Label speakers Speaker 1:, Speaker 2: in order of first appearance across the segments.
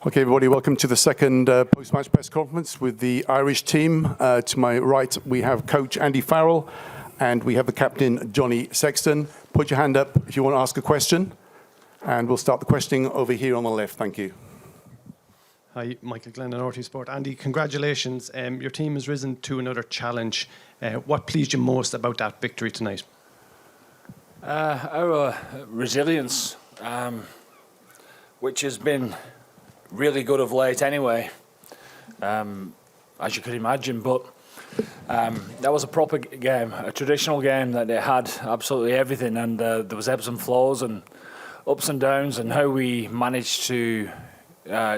Speaker 1: Okay, everybody, welcome to the second post-match press conference with the Irish team. To my right, we have coach Andy Farrell, and we have the captain, Johnny Sexton. Put your hand up if you want to ask a question, and we'll start the questioning over here on the left. Thank you.
Speaker 2: Hi, Michael Glenn on RT Sport. Andy, congratulations. Your team has risen to another challenge. What pleased you most about that victory tonight?
Speaker 3: Our resilience, which has been really good of late anyway, as you could imagine, but that was a proper game, a traditional game that it had absolutely everything, and there was ebbs and flows and ups and downs, and how we managed to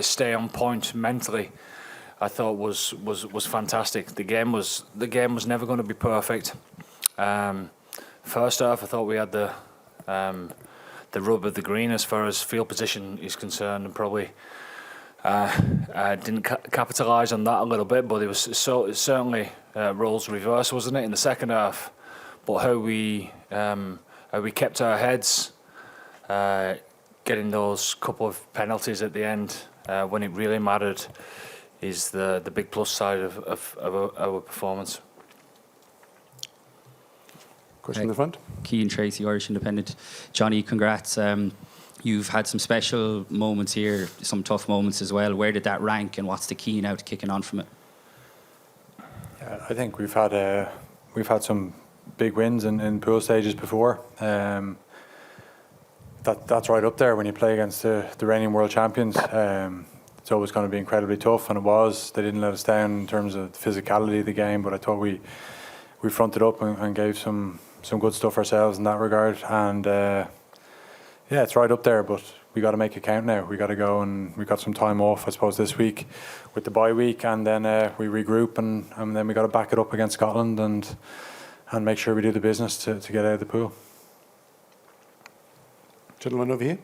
Speaker 3: stay on point mentally, I thought was fantastic. The game was never going to be perfect. First half, I thought we had the rub of the green as far as field position is concerned, and probably didn't capitalise on that a little bit, but it was certainly roles reversed, wasn't it, in the second half? But how we kept our heads, getting those couple of penalties at the end when it really mattered, is the big plus side of our performance.
Speaker 1: Question in the front.
Speaker 4: Cian Tracy, Irish Independent. Johnny, congrats. You've had some special moments here, some tough moments as well. Where did that rank, and what's the key now to kicking on from it?
Speaker 5: Yeah, I think we've had some big wins in pool stages before. That's right up there when you play against the reigning world champions. It's always going to be incredibly tough, and it was. They didn't let us down in terms of the physicality of the game, but I thought we fronted up and gave some good stuff ourselves in that regard. And yeah, it's right up there, but we got to make it count now. We got to go, and we got some time off, I suppose, this week with the bye week, and then we regroup, and then we got to back it up against Scotland and make sure we do the business to get out of the pool.
Speaker 1: Gentleman over here.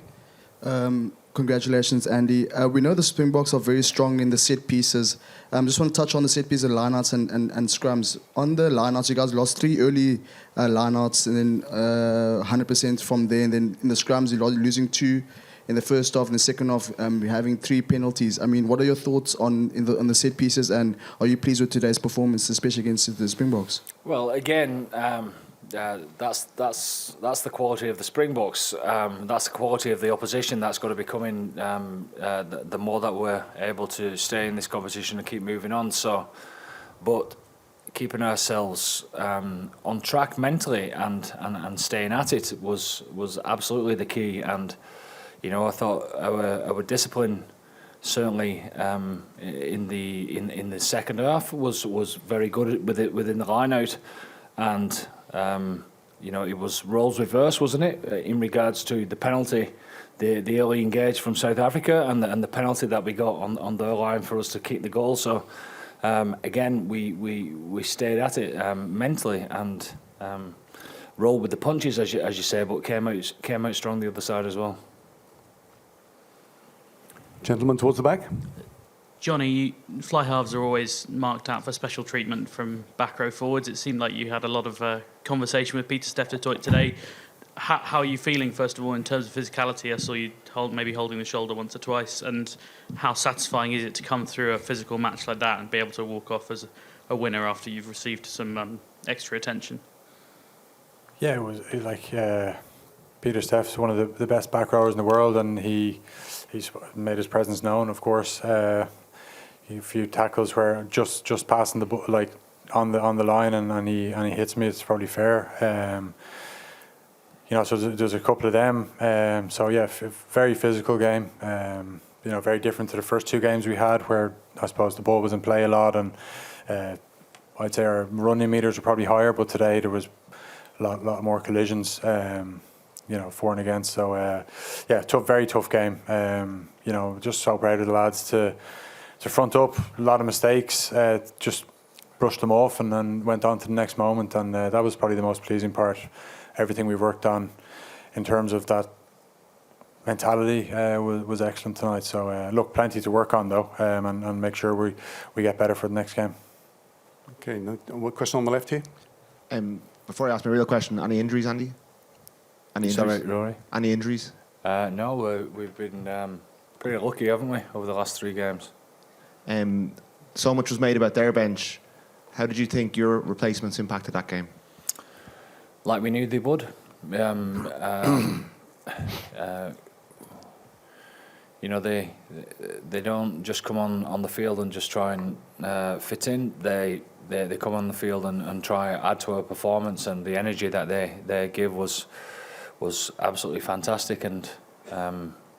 Speaker 6: Congratulations, Andy. We know the Springboks are very strong in the set pieces. Just want to touch on the set pieces, lineouts and scrums. On the lineouts, you guys lost 3 early lineouts, and then 100% from there. And then in the scrums, you're losing 2 in the first half. In the second half, you're having 3 penalties. I mean, what are your thoughts on the set pieces, and are you pleased with today's performance, especially against the Springboks?
Speaker 3: Well, again, that's the quality of the Springboks. That's the quality of the opposition that's got to be coming. The more that we're able to stay in this competition and keep moving on. So, but keeping ourselves on track mentally and staying at it was absolutely the key. And you know, I thought our discipline certainly in the second half was very good within the line out, and you know, it was roles reversed, wasn't it, in regards to the penalty, the early engage from South Africa, and the penalty that we got on their line for us to kick the goal. So again, we stayed at it mentally and rolled with the punches, as you say, but came out strong the other side as well.
Speaker 1: Gentleman towards the back.
Speaker 7: Johnny, fly halves are always marked out for special treatment from back row forwards. It seemed like you had a lot of conversation with Peter Steftotoit today. How are you feeling, first of all, in terms of physicality? I saw you maybe holding the shoulder once or twice. And how satisfying is it to come through a physical match like that and be able to walk off as a winner after you've received some extra attention? Yeah,
Speaker 5: it was like Peter Steph's one of the best back rowers in the world, and he's made his presence known, of course. A few tackles where just passing the on the line, and he hits me. It's probably fair. You know, so there's a couple of them. So yeah, very physical game. You know, very different to the first 2 games we had, where I suppose the ball was in play a lot, and I'd say our running meters were probably higher. But today there was a lot more collisions. You know, for and against. So yeah, very tough game. You know, just so proud of the lads to front up. A lot of mistakes, just brushed them off and then went on to the next moment, and that was probably the most pleasing part. Everything we've worked on in terms of that mentality was excellent tonight. So look, plenty to work on though, and make sure we get better for the next game.
Speaker 1: Okay, what question on the left here?
Speaker 8: Before I ask my real question, any injuries, Andy? Any injuries?
Speaker 3: Sorry, Rory?
Speaker 8: Any injuries?
Speaker 3: No, we've been Pretty lucky, haven't we, over the last 3 games?
Speaker 8: So much was made about their bench. How did you think your replacements impacted that game?
Speaker 3: Like we knew they would. You know, they don't just come on the field and just try and fit in. They come on the field and try to add to our performance, and the energy that they give was absolutely fantastic, and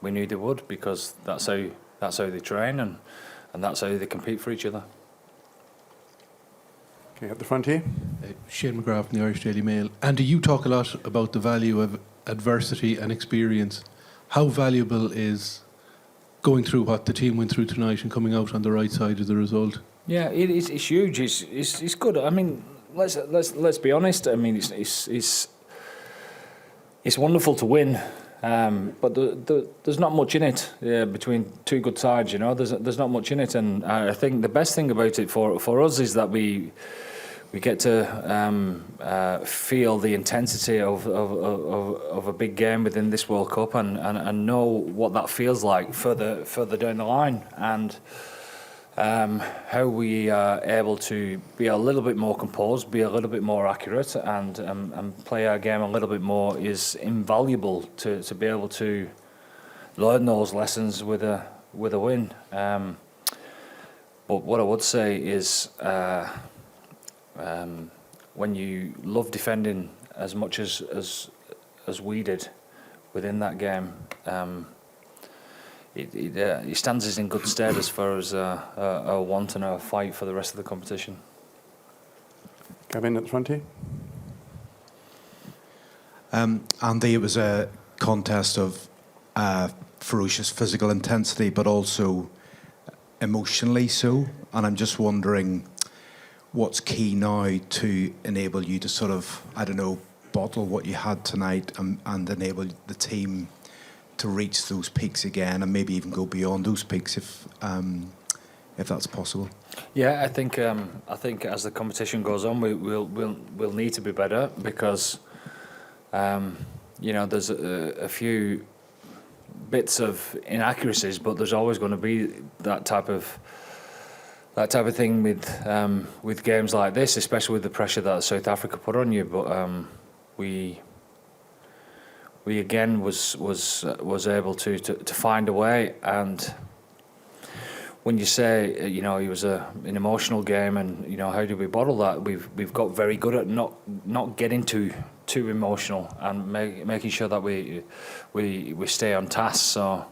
Speaker 3: we knew they would, because that's how they train, and that's how they compete for each other.
Speaker 1: Okay, at the front here.
Speaker 9: Shane McGrath from the Irish Daily Mail. Andy, you talk a lot about the value of adversity and experience. How valuable is going through what the team went through tonight and coming out on the right side of the result?
Speaker 3: Yeah, it's huge. It's good. I mean, let's be honest. I mean, it's wonderful to win, but there's not much in it between 2 good sides. You know, there's not much in it, and I think the best thing about it for us is that we get to feel the intensity of a big game within this World Cup, and know what that feels like further down the line, and how we are able to be a little bit more composed, be a little bit more accurate, and play our game a little bit more is invaluable to be able to learn those lessons with a win. But what I would say is, when you love defending as much as we did within that game, it stands us in good stead as far as our want and our fight for the rest of the competition.
Speaker 1: Gavin at the front here.
Speaker 10: Andy, it was a contest of ferocious physical intensity, but also emotionally so. And I'm just wondering what's key now to enable you to sort of, I don't know, bottle what you had tonight and enable the team to reach those peaks again, and maybe even go beyond those peaks if that's possible.
Speaker 3: Yeah, I think as the competition goes on, we'll need to be better, because you know, there's a few bits of inaccuracies, but there's always going to be that type of thing with games like this, especially with the pressure that South Africa put on you. But we again was able to find a way. And when you say, you know, it was an emotional game, and you know, how do we bottle that? We've got very good at not getting too emotional, and making sure that we stay on task. So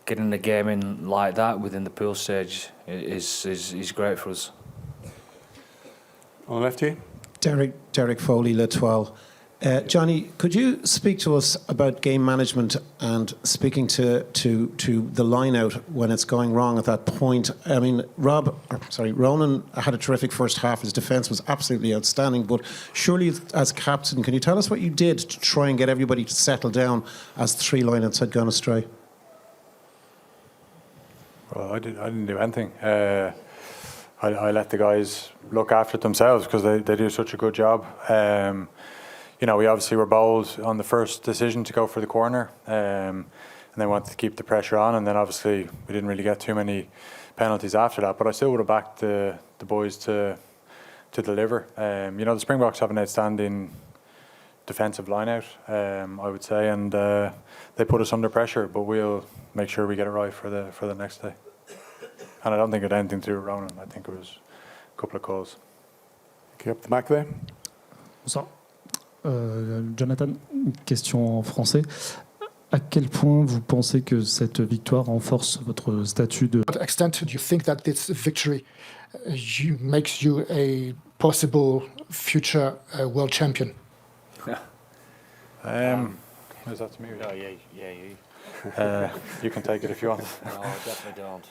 Speaker 3: getting the game in like that within the pool stage is great for us.
Speaker 1: On the left here.
Speaker 11: Derek Foley, L'Etoile. Johnny, could you speak to us about game management and speaking to the line out when it's going wrong at that point? I mean, Ronan had a terrific first half. His defence was absolutely outstanding. But surely, as captain, can you tell us what you did to try and get everybody to settle down as 3 lineouts had gone astray?
Speaker 5: Well, I didn't do anything. I let the guys look after it themselves, because they do such a good job. You know, we obviously were bold on the first decision to go for the corner, and they wanted to keep the pressure on, and then obviously we didn't really get too many penalties after that. But I still would have backed the boys to deliver. You know, the Springboks have an outstanding defensive line-out, I would say, and they put us under pressure, but we'll make sure we get it right for the next day. And I don't think it had anything to do with Ronan. I think it was a couple of calls.
Speaker 1: Okay, up the back there.
Speaker 12: Bonsoir. Jonathan, une question en français. À quel point vous pensez que cette victoire renforce votre statut de...
Speaker 13: To what extent do you think that this victory makes you a possible future world champion?
Speaker 5: Is that to me?
Speaker 3: Oh, yeah, you.
Speaker 5: You can take it if you want.
Speaker 3: No, I definitely don't.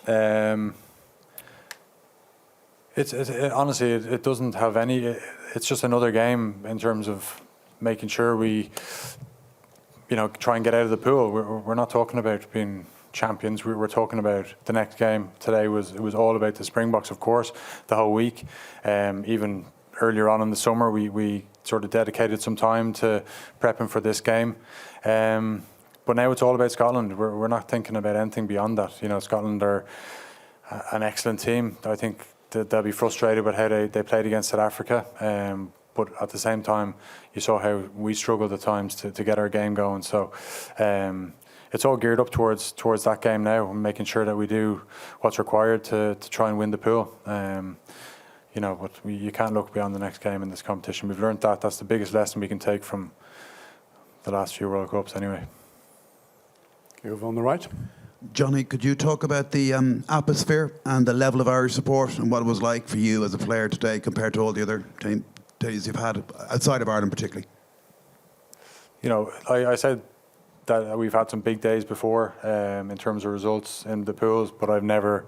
Speaker 5: Honestly, it doesn't have any. It's just another game in terms of making sure we, you know, try and get out of the pool. We're not talking about being champions. We're talking about the next game. Today it was all about the Springboks, of course, the whole week. Even earlier on in the summer, we sort of dedicated some time to prepping for this game. but now it's all about Scotland. We're not thinking about anything beyond that. You know, Scotland are an excellent team. I think that they'll be frustrated with how they played against South Africa. But at the same time, you saw how we struggled at times to get our game going. So it's all geared up towards that game now, and making sure that we do what's required to try and win the pool. You know, but you can't look beyond the next game in this competition. We've learned that. That's the biggest lesson we can take from the last few World Cups anyway.
Speaker 1: Okay, over on the right.
Speaker 14: Johnny, could you talk about the atmosphere and the level of Irish support and what it was like for you as a player today compared to all the other days you've had outside of Ireland particularly?
Speaker 5: You know, I said that we've had some big days before in terms of results in the pools, but I've never,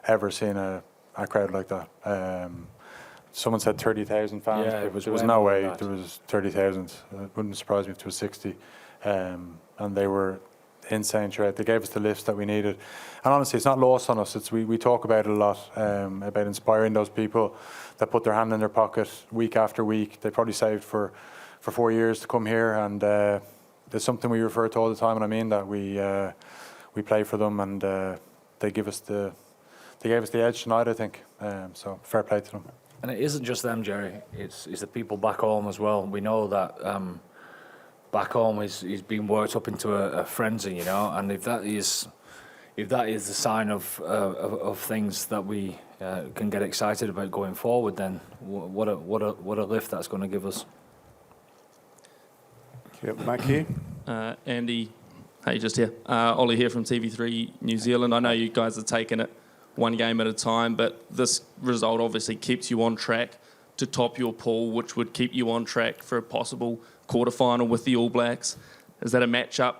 Speaker 5: ever seen a crowd like that. Someone said 30,000 fans.
Speaker 3: Yeah,
Speaker 5: There was no way there was 30,000. It wouldn't surprise me if it was 60. And they were insane throughout. They gave us the lifts that we needed. And honestly, it's not lost on us. We talk about it a lot, about inspiring those people that put their hand in their pocket week after week. They probably saved for 4 years to come here, and there's something we refer to all the time, and I mean that. We play for them, and they gave us the edge tonight, I think. So fair play to them.
Speaker 3: And it isn't just them, Jerry. It's the people back home as well. We know that back home is being worked up into a frenzy, you know. And if that is the sign of things that we can get excited about going forward, then what a lift that's going to give us.
Speaker 1: Okay, back here.
Speaker 15: Andy, hey, just here. Ollie here from TV3 New Zealand. I know you guys are taking it one game at a time, but this result obviously keeps you on track to top your pool, which would keep you on track for a possible quarterfinal with the All Blacks. Is that a matchup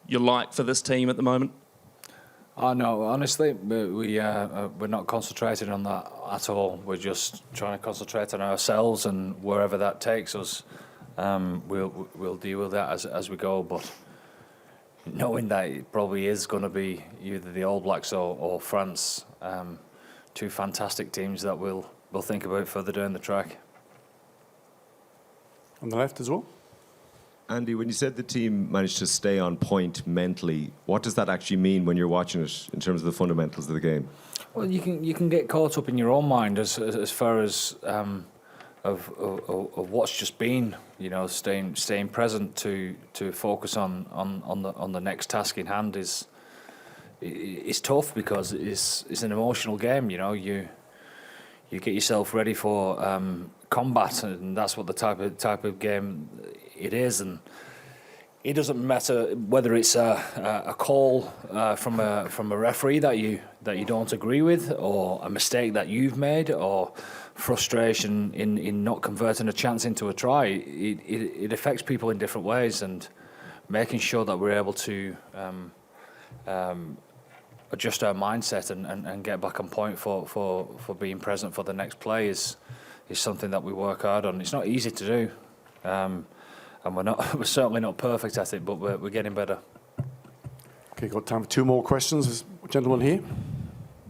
Speaker 15: you like for this team at the moment?
Speaker 3: Oh no, honestly, we're not concentrating on that at all. We're just trying to concentrate on ourselves, and wherever that takes us, we'll deal with that as we go. But knowing that it probably is going to be either the All Blacks or France, two fantastic teams that we'll think about further down the track.
Speaker 1: On the left as well.
Speaker 16: Andy, when you said the team managed to stay on point mentally, what does that actually mean when you're watching it in terms of the fundamentals of the game?
Speaker 3: Well, you can get caught up in your own mind as far as of what's just been, you know, staying present to focus on the next task in hand is tough, because it's an emotional game. You know, you get yourself ready for combat, and that's what the type of game it is. And it doesn't matter whether it's a call from a referee that you don't agree with, or a mistake that you've made, or frustration in not converting a chance into a try. It affects people in different ways, and making sure that we're able to adjust our mindset and get back on point for being present for the next play is something that we work hard on. It's not easy to do, and we're certainly not perfect at it, but we're getting better.
Speaker 1: Okay, got time for two more questions. Gentleman here.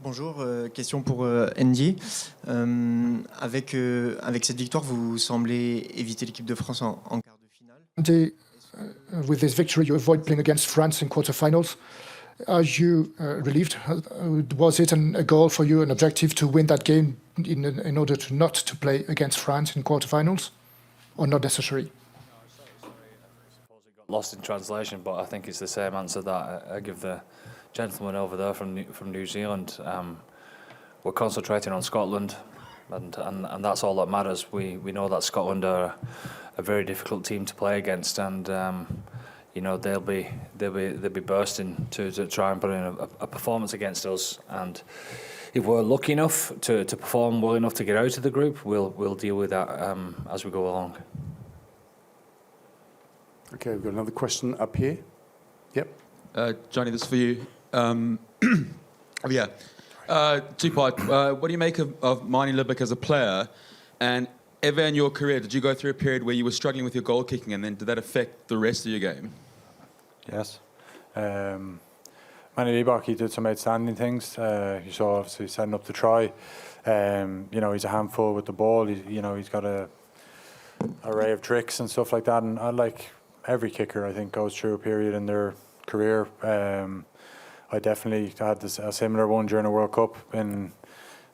Speaker 17: Bonjour, question pour Andy. Avec cette victoire, vous semblez éviter l'équipe de France en quart de finale.
Speaker 13: Andy, with this victory, you avoid playing against France in quarterfinals. Are you relieved? Was it a goal for you, an objective to win that game in order to not to play against France in quarterfinals, or not necessary?
Speaker 3: Lost in translation, but I think it's the same answer that I give the gentleman over there from New Zealand. We're concentrating on Scotland, and that's all that matters. We know that Scotland are a very difficult team to play against, and you know, they'll be bursting to try and put in a performance against us. And if we're lucky enough to perform well enough to get out of the group, we'll deal with that as we go along.
Speaker 1: Okay, we've got another question up here. Yep.
Speaker 18: Johnny, this is for you. Two-part. What do you make of Marnie Libbik as a player? And ever in your career, did you go through a period where you were struggling with your goal kicking, and then did that affect the rest of your game?
Speaker 5: Yes. Manny Libbik, he did some outstanding things. You saw, obviously, setting up the try. You know, he's a handful with the ball. He's got a array of tricks and stuff like that. And like every kicker, I think, goes through a period in their career. I definitely had a similar one during the World Cup in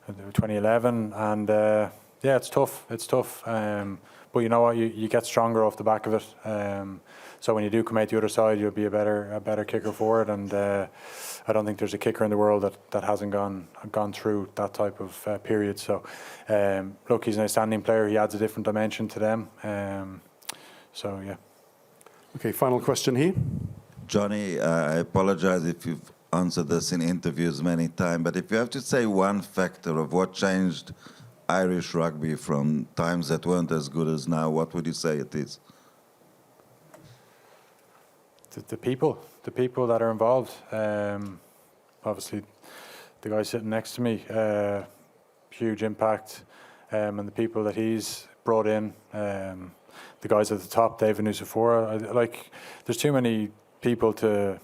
Speaker 5: 2011, and yeah, it's tough. It's tough. But you know what? You get stronger off the back of it. So when you do come out the other side, you'll be a better kicker for it. And I don't think there's a kicker in the world that hasn't gone through that type of period. So look, he's an outstanding player. He adds a different dimension to them. So yeah.
Speaker 1: Okay, final question here.
Speaker 19: Johnny, I apologize if you've answered this in interviews many times, but if you have to say one factor of what changed Irish rugby from times that weren't as good as now, what would you say it is?
Speaker 5: The people that are involved. Obviously, the guy sitting next to me, huge impact, and the people that he's brought in, the guys at the top, David Nusafora. Like, there's too many people to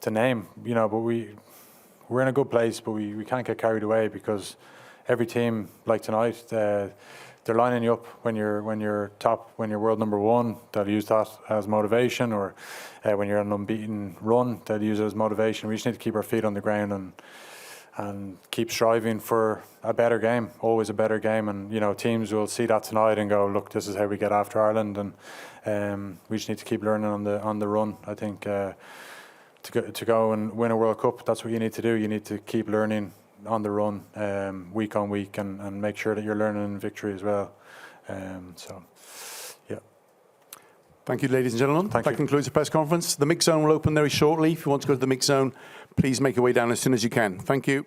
Speaker 5: name, you know. But we're in a good place, but we can't get carried away, because every team, like tonight, they're lining you up when you're top, when you're world number one. They'll use that as motivation, or when you're on an unbeaten run, they'll use it as motivation. We just need to keep our feet on the ground and keep striving for a better game, always a better game. And you know, teams will see that tonight and go, look, this is how we get after Ireland. And we just need to keep learning on the run. I think to go and win a World Cup, that's what you need to do. You need to keep learning on the run, week on week, and make sure that you're learning in victory as well. So, yeah.
Speaker 1: Thank you, ladies and gentlemen.
Speaker 5: That
Speaker 1: concludes the press conference. The mix zone will open very shortly. If you want to go to the mix zone, please make your way down as soon as you can. Thank you.